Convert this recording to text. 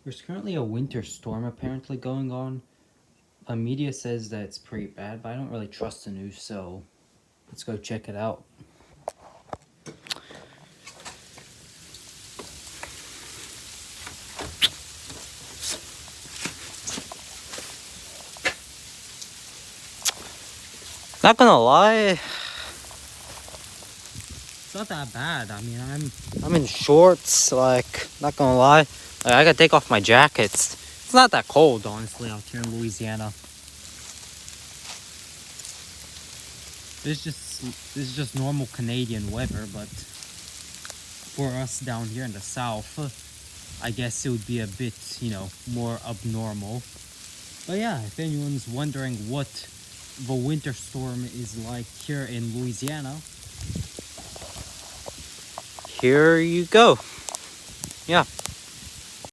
There's currently a winter storm apparently going on. Media says that it's pretty bad, but I don't really trust the news, so let's go check it out. Not gonna lie, It's not that bad. I mean, I'm in shorts, like, not gonna lie. Like, I gotta take off my jackets. It's not that cold, honestly out here in Louisiana. This is just normal Canadian weather, but for us down here in the south, I guess it would be a bit, more abnormal. But yeah, if anyone's wondering what the winter storm is like here in Louisiana, Here you go. Yeah.